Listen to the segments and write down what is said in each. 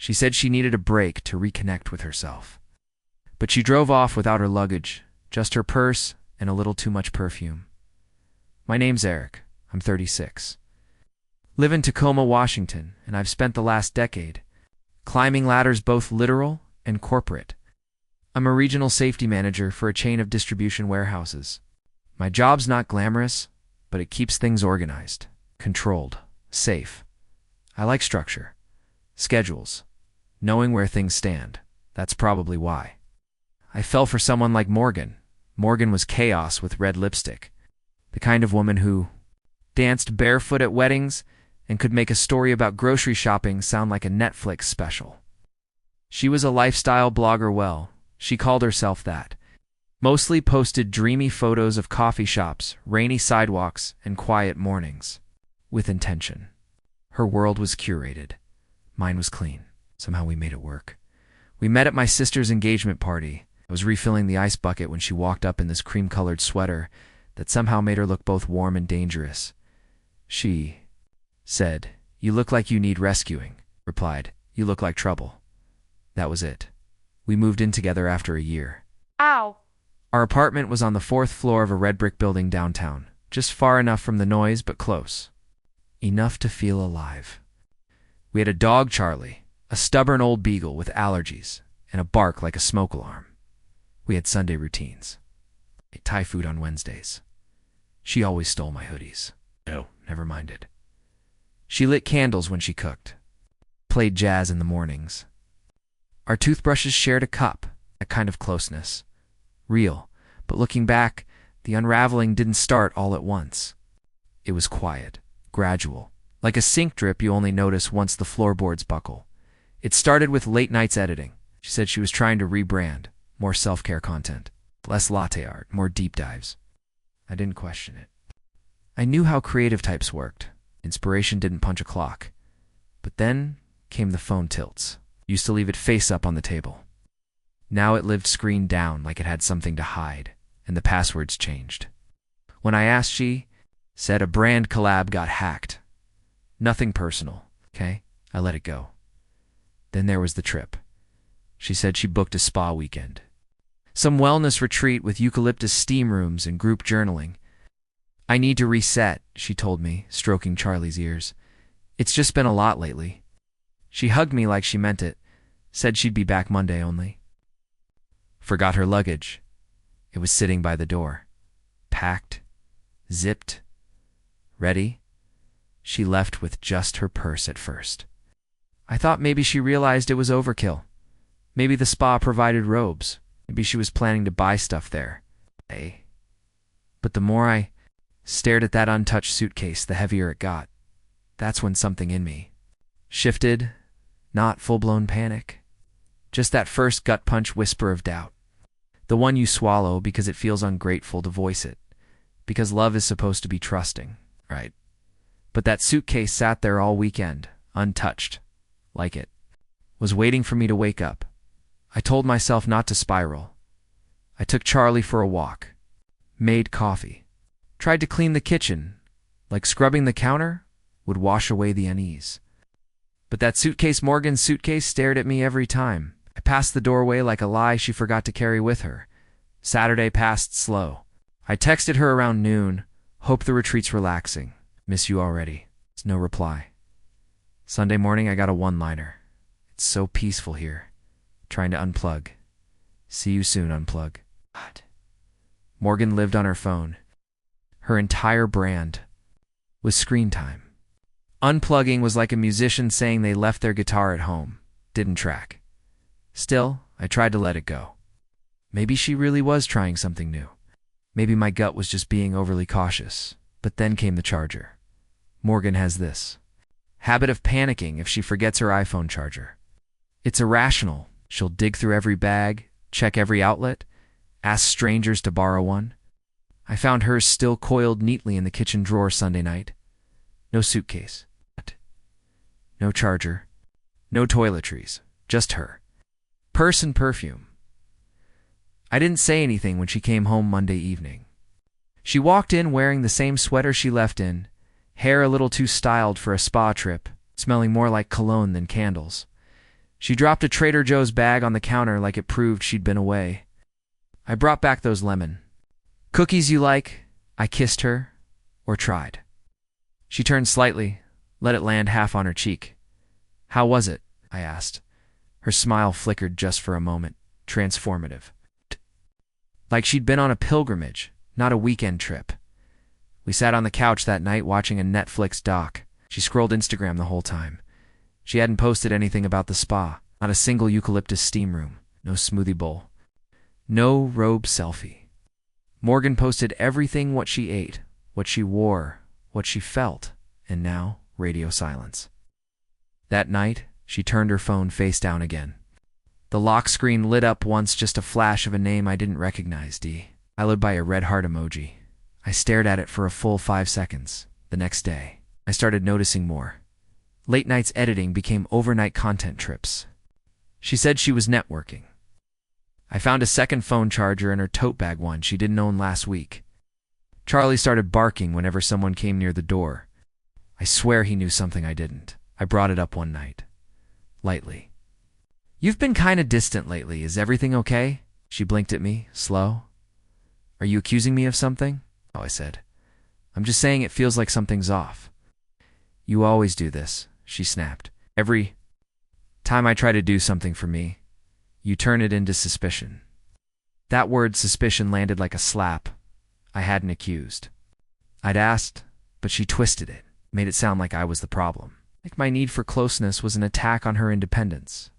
She said she needed a break to reconnect with herself. But she drove off without her luggage, just her purse and a little too much perfume. My name's Eric. I'm 36. Live in Tacoma, Washington, and I've spent the last decade climbing ladders both literal and corporate. I'm a regional safety manager for a chain of distribution warehouses. My job's not glamorous, but it keeps things organized, controlled, safe. I like structure, schedules, knowing where things stand. That's probably why. I fell for someone like Morgan. Morgan was chaos with red lipstick, the kind of woman who danced barefoot at weddings and could make a story about grocery shopping sound like a Netflix special. She was a lifestyle blogger. Well, she called herself that. Mostly posted dreamy photos of coffee shops, rainy sidewalks, and quiet mornings. With intention. Her world was curated. Mine was clean. Somehow we made it work. We met at my sister's engagement party. I was refilling the ice bucket when she walked up in this cream-colored sweater that somehow made her look both warm and dangerous. She said, "You look like you need rescuing." Replied, "You look like trouble." That was it. We moved in together after a year. Ow. Our apartment was on the 4th floor of a red brick building downtown, just far enough from the noise but close. Enough to feel alive. We had a dog, Charlie, a stubborn old beagle with allergies, and a bark like a smoke alarm. We had Sunday routines. Ate Thai food on Wednesdays. She always stole my hoodies. No, never minded. She lit candles when she cooked. Played jazz in the mornings. Our toothbrushes shared a cup, a kind of closeness. Real, but looking back, the unraveling didn't start all at once. It was quiet, gradual, like a sink drip you only notice once the floorboards buckle. It started with late nights editing. She said she was trying to rebrand, more self-care content, less latte art, more deep dives. I didn't question it. I knew how creative types worked. Inspiration didn't punch a clock. But then came the phone tilts. Used to leave it face up on the table. Now it lived screen down like it had something to hide, and the passwords changed. When I asked, she said a brand collab got hacked. Nothing personal, okay? I let it go. Then there was the trip. She said she booked a spa weekend. Some wellness retreat with eucalyptus steam rooms and group journaling. I need to reset, she told me, stroking Charlie's ears. It's just been a lot lately. She hugged me like she meant it, said she'd be back Monday only. Forgot her luggage. It was sitting by the door. Packed, zipped, ready. She left with just her purse at first. I thought maybe she realized it was overkill. Maybe the spa provided robes. Maybe she was planning to buy stuff there. But the more I stared at that untouched suitcase, the heavier it got. That's when something in me shifted, not full-blown panic. Just that first gut punch whisper of doubt. The one you swallow because it feels ungrateful to voice it. Because love is supposed to be trusting, right? But that suitcase sat there all weekend, untouched, like it was waiting for me to wake up. I told myself not to spiral. I took Charlie for a walk, made coffee, tried to clean the kitchen, like scrubbing the counter would wash away the unease. But that suitcase, Morgan's suitcase, stared at me every time. I passed the doorway like a lie she forgot to carry with her. Saturday passed slow. I texted her around noon. Hope the retreat's relaxing. Miss you already. It's no reply. Sunday morning I got a one-liner. It's so peaceful here. Trying to unplug. See you soon, unplug. God. Morgan lived on her phone. Her entire brand was screen time. Unplugging was like a musician saying they left their guitar at home. Didn't track. Still, I tried to let it go. Maybe she really was trying something new. Maybe my gut was just being overly cautious. But then came the charger. Morgan has this habit of panicking if she forgets her iPhone charger. It's irrational. She'll dig through every bag, check every outlet, ask strangers to borrow one. I found hers still coiled neatly in the kitchen drawer Sunday night. No suitcase. No charger. No toiletries. Just her. Purse and perfume. I didn't say anything when she came home Monday evening. She walked in wearing the same sweater she left in, hair a little too styled for a spa trip, smelling more like cologne than candles. She dropped a Trader Joe's bag on the counter like it proved she'd been away. I brought back those lemon cookies you like. I kissed her, or tried. She turned slightly, let it land half on her cheek. How was it? I asked. Her smile flickered just for a moment, transformative. Like she'd been on a pilgrimage, not a weekend trip. We sat on the couch that night watching a Netflix doc. She scrolled Instagram the whole time. She hadn't posted anything about the spa, not a single eucalyptus steam room, no smoothie bowl, no robe selfie. Morgan posted everything: what she ate, what she wore, what she felt, and now radio silence. That night, she turned her phone face down again. The lock screen lit up once, just a flash of a name I didn't recognize, D. Followed by a red heart emoji. I stared at it for a full 5 seconds. The next day, I started noticing more. Late nights editing became overnight content trips. She said she was networking. I found a second phone charger in her tote bag, one she didn't own last week. Charlie started barking whenever someone came near the door. I swear he knew something I didn't. I brought it up one night. Lightly. You've been kinda distant lately. Is everything okay? She blinked at me, slow. Are you accusing me of something? Oh, I said. I'm just saying it feels like something's off. You always do this, she snapped. Every time I try to do something for me, you turn it into suspicion. That word suspicion landed like a slap. I hadn't accused. I'd asked, but she twisted it, made it sound like I was the problem. Like my need for closeness was an attack on her independence.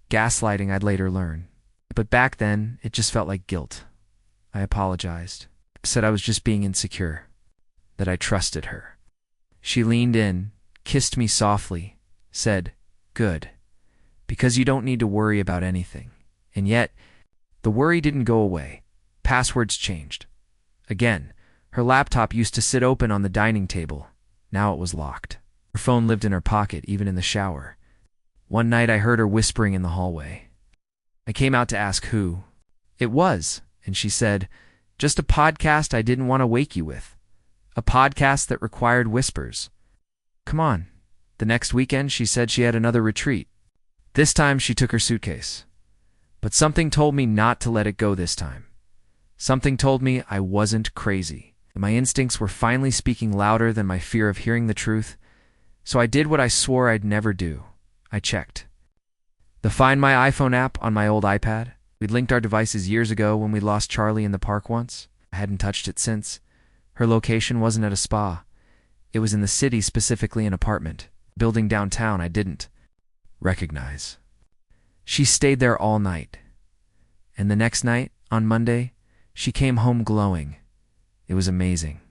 Gaslighting, I'd later learn. But back then, it just felt like guilt. I apologized. Said I was just being insecure. That I trusted her. She leaned in, kissed me softly, said, "Good. Because you don't need to worry about anything." And yet, the worry didn't go away. Passwords changed. Again, her laptop used to sit open on the dining table. Now it was locked. Her phone lived in her pocket, even in the shower. One night I heard her whispering in the hallway. I came out to ask who it was, and she said, "Just a podcast I didn't want to wake you with. A podcast that required whispers. Come on." The next weekend, she said she had another retreat. This time, she took her suitcase. But something told me not to let it go this time. Something told me I wasn't crazy. My instincts were finally speaking louder than my fear of hearing the truth. So I did what I swore I'd never do. I checked the Find My iPhone app on my old iPad. We'd linked our devices years ago when we lost Charlie in the park once. I hadn't touched it since. Her location wasn't at a spa. It was in the city, specifically an apartment building downtown I didn't recognize. She stayed there all night. And the next night, on Monday, she came home glowing. It was amazing.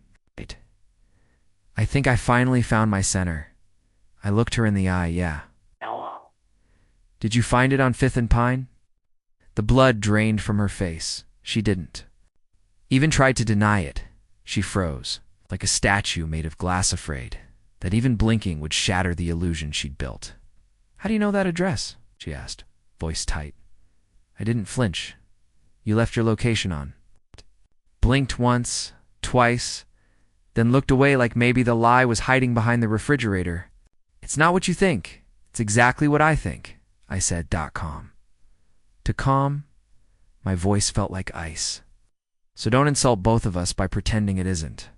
I think I finally found my center. I looked her in the eye. Yeah. Hello. Did you find it on 5th and Pine? The blood drained from her face. She didn't even tried to deny it. She froze, like a statue made of glass, afraid that even blinking would shatter the illusion she'd built. How do you know that address? She asked, voice tight. I didn't flinch. You left your location on. Blinked once, twice, then looked away like maybe the lie was hiding behind the refrigerator. It's not what you think. It's exactly what I think, I said, calm. To calm, my voice felt like ice. So don't insult both of us by pretending it isn't.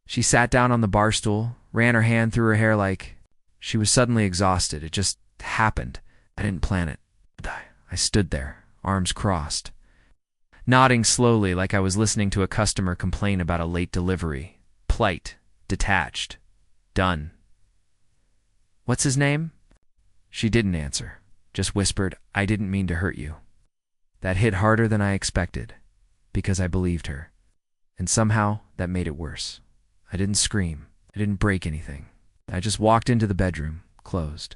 She sat down on the bar stool, ran her hand through her hair like she was suddenly exhausted. It just happened. I didn't plan it. I stood there, arms crossed, nodding slowly like I was listening to a customer complain about a late delivery. Polite, detached, done. What's his name? She didn't answer, just whispered, I didn't mean to hurt you. That hit harder than I expected, because I believed her. And somehow, that made it worse. I didn't scream. I didn't break anything. I just walked into the bedroom, closed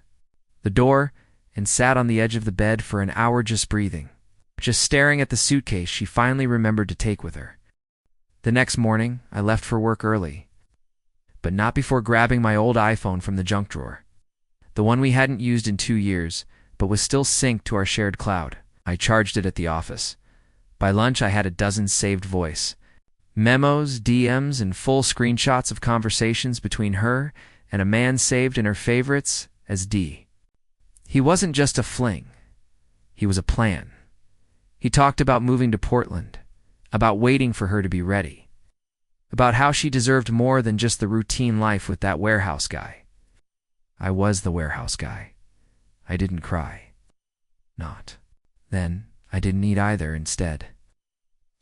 the door, and sat on the edge of the bed for an hour just breathing, just staring at the suitcase she finally remembered to take with her. The next morning, I left for work early, but not before grabbing my old iPhone from the junk drawer. The one we hadn't used in 2 years, but was still synced to our shared cloud. I charged it at the office. By lunch, I had a dozen saved voice memos, DMs, and full screenshots of conversations between her and a man saved in her favorites as D. He wasn't just a fling. He was a plan. He talked about moving to Portland, about waiting for her to be ready, about how she deserved more than just the routine life with that warehouse guy. I was the warehouse guy. I didn't cry. Not. Then, I didn't eat either instead.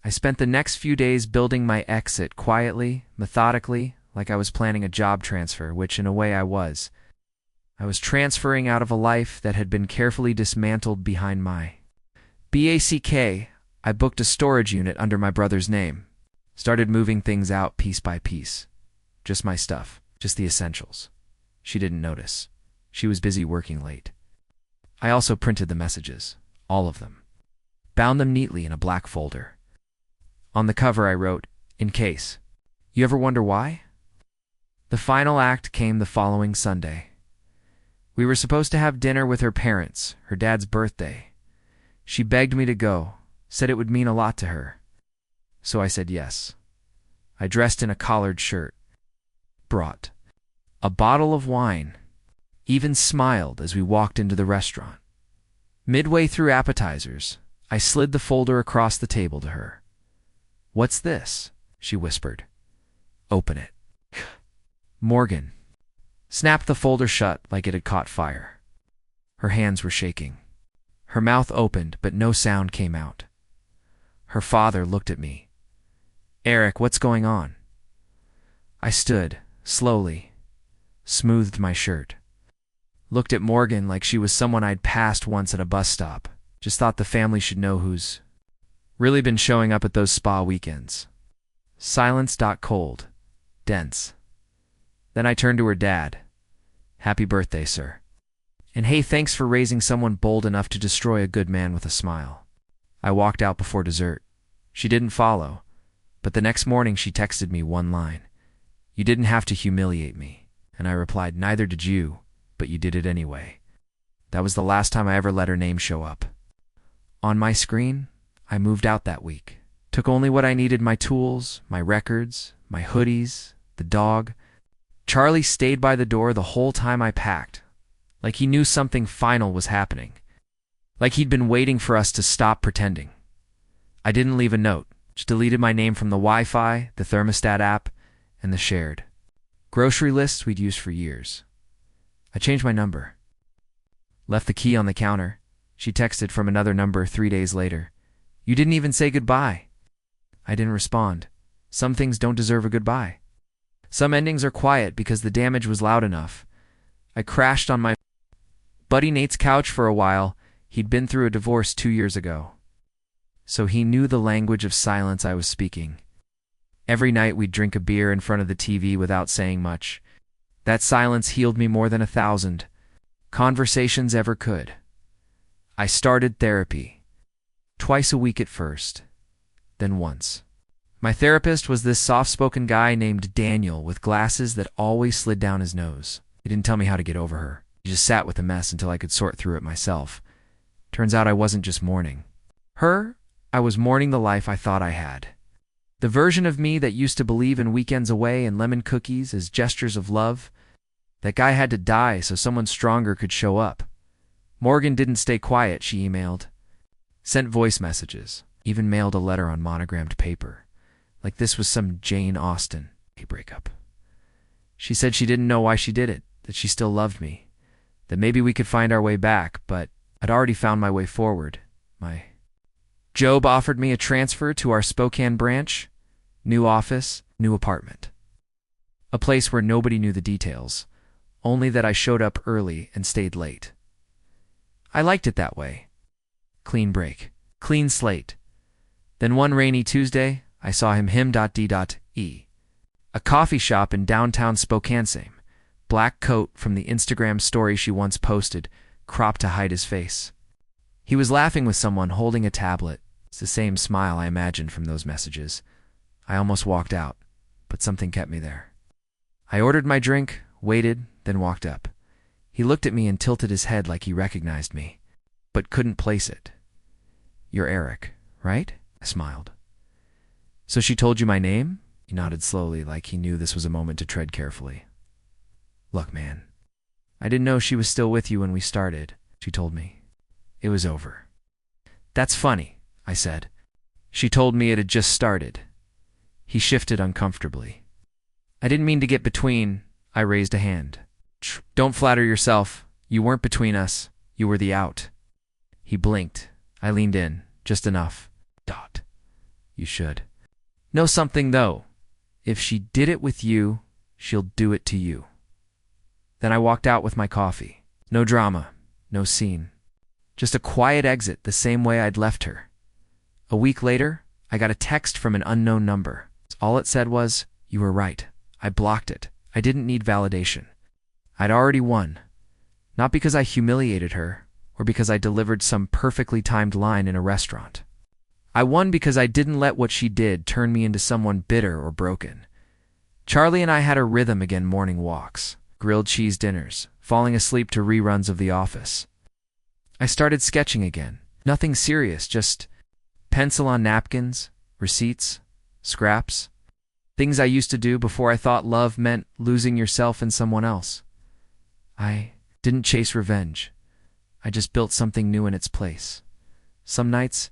I spent the next few days building my exit quietly, methodically, like I was planning a job transfer, which in a way I was. I was transferring out of a life that had been carefully dismantled behind my back. I booked a storage unit under my brother's name. Started moving things out piece by piece. Just my stuff, just the essentials. She didn't notice. She was busy working late. I also printed the messages, all of them. Bound them neatly in a black folder. On the cover I wrote, "In case. You ever wonder why?" The final act came the following Sunday. We were supposed to have dinner with her parents, her dad's birthday. She begged me to go, said it would mean a lot to her. So I said yes. I dressed in a collared shirt, brought a bottle of wine, even smiled as we walked into the restaurant. Midway through appetizers, I slid the folder across the table to her. "What's this?" she whispered. "Open it." Morgan snapped the folder shut like it had caught fire. Her hands were shaking. Her mouth opened, but no sound came out. Her father looked at me. "Eric, what's going on?" I stood, slowly, smoothed my shirt. Looked at Morgan like she was someone I'd passed once at a bus stop. Just thought the family should know who's really been showing up at those spa weekends. Silence got cold, dense. Then I turned to her dad. "Happy birthday, sir. And hey, thanks for raising someone bold enough to destroy a good man with a smile." I walked out before dessert. She didn't follow, but the next morning she texted me one line. "You didn't have to humiliate me." And I replied, "Neither did you, but you did it anyway." That was the last time I ever let her name show up. On my screen, I moved out that week. Took only what I needed: my tools, my records, my hoodies, the dog. Charlie stayed by the door the whole time I packed, like he knew something final was happening, like he'd been waiting for us to stop pretending. I didn't leave a note, just deleted my name from the Wi-Fi, the thermostat app, and the shared grocery lists we'd used for years. I changed my number. Left the key on the counter. She texted from another number 3 days later. "You didn't even say goodbye." I didn't respond. Some things don't deserve a goodbye. Some endings are quiet because the damage was loud enough. I crashed on my buddy Nate's couch for a while. He'd been through a divorce 2 years ago. So he knew the language of silence I was speaking. Every night we'd drink a beer in front of the TV without saying much. That silence healed me more than 1,000 conversations ever could. I started therapy. Twice a week at first, then once. My therapist was this soft-spoken guy named Daniel with glasses that always slid down his nose. He didn't tell me how to get over her. He just sat with the mess until I could sort through it myself. Turns out I wasn't just mourning her, I was mourning the life I thought I had. The version of me that used to believe in weekends away and lemon cookies as gestures of love. That guy had to die so someone stronger could show up. Morgan didn't stay quiet, she emailed. Sent voice messages. Even mailed a letter on monogrammed paper. Like this was some Jane Austen breakup. She said she didn't know why she did it, that she still loved me, that maybe we could find our way back, but I'd already found my way forward. Job offered me a transfer to our Spokane branch, new office, new apartment. A place where nobody knew the details, only that I showed up early and stayed late. I liked it that way. Clean break, clean slate. Then one rainy Tuesday, I saw him him.d.e. A coffee shop in downtown Spokane, same. Black coat from the Instagram story she once posted, cropped to hide his face. He was laughing with someone holding a tablet. It's the same smile I imagined from those messages. I almost walked out, but something kept me there. I ordered my drink, waited, then walked up. He looked at me and tilted his head like he recognized me, but couldn't place it. "You're Eric, right?" I smiled. "So she told you my name?" He nodded slowly, like he knew this was a moment to tread carefully. "Look, man, I didn't know she was still with you when we started. she told me. It was over. That's funny, I said. She told me it had just started. He shifted uncomfortably. I didn't mean to get between. I raised a hand. Don't flatter yourself. You weren't between us. You were the out. He blinked. I leaned in, just enough. You should. Know something, though. If she did it with you, she'll do it to you. Then I walked out with my coffee. No drama, no scene. Just a quiet exit the same way I'd left her. A week later, I got a text from an unknown number. All it said was, "You were right." I blocked it. I didn't need validation. I'd already won. Not because I humiliated her, or because I delivered some perfectly timed line in a restaurant. I won because I didn't let what she did turn me into someone bitter or broken. Charlie and I had a rhythm again: morning walks, grilled cheese dinners, falling asleep to reruns of The Office. I started sketching again. Nothing serious, just pencil on napkins, receipts, scraps. Things I used to do before I thought love meant losing yourself in someone else. I didn't chase revenge. I just built something new in its place. Some nights,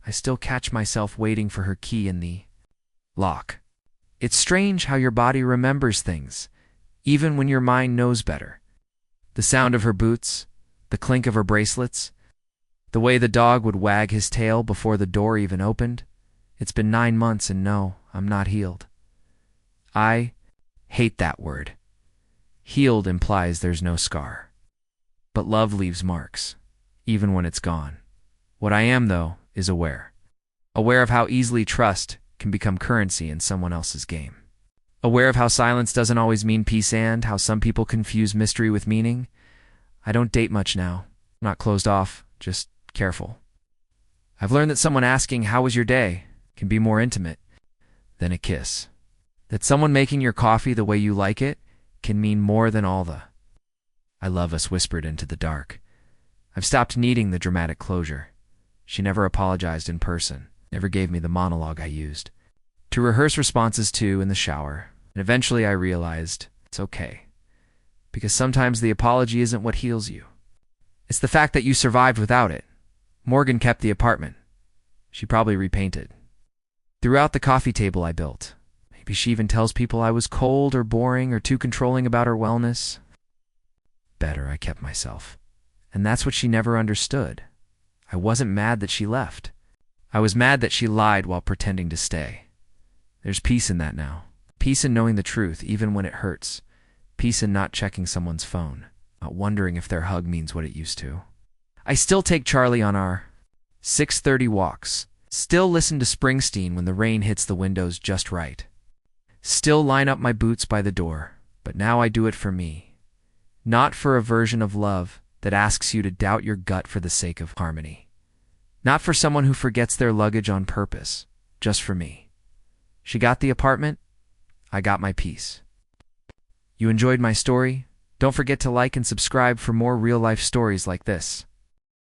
I still catch myself waiting for her key in the lock. It's strange how your body remembers things, even when your mind knows better. The sound of her boots, the clink of her bracelets, the way the dog would wag his tail before the door even opened. It's been 9 months and no, I'm not healed. I hate that word. Healed implies there's no scar. But love leaves marks, even when it's gone. What I am, though, is aware. Aware of how easily trust can become currency in someone else's game. Aware of how silence doesn't always mean peace and how some people confuse mystery with meaning. I don't date much now. I'm not closed off, just careful. I've learned that someone asking, "How was your day?" can be more intimate than a kiss. That someone making your coffee the way you like it can mean more than all the "I love us" whispered into the dark. I've stopped needing the dramatic closure. She never apologized in person, never gave me the monologue I used to rehearse responses to in the shower, and eventually I realized it's okay. Because sometimes the apology isn't what heals you. It's the fact that you survived without it. Morgan kept the apartment. She probably repainted. Throughout the coffee table I built. Maybe she even tells people I was cold or boring or too controlling about her wellness. Better I kept myself. And that's what she never understood. I wasn't mad that she left. I was mad that she lied while pretending to stay. There's peace in that now. Peace in knowing the truth, even when it hurts. Peace in not checking someone's phone, not wondering if their hug means what it used to. I still take Charlie on our 6:30 walks. Still listen to Springsteen when the rain hits the windows just right. Still line up my boots by the door, but now I do it for me. Not for a version of love that asks you to doubt your gut for the sake of harmony. Not for someone who forgets their luggage on purpose, just for me. She got the apartment, I got my peace. You enjoyed my story? Don't forget to like and subscribe for more real-life stories like this.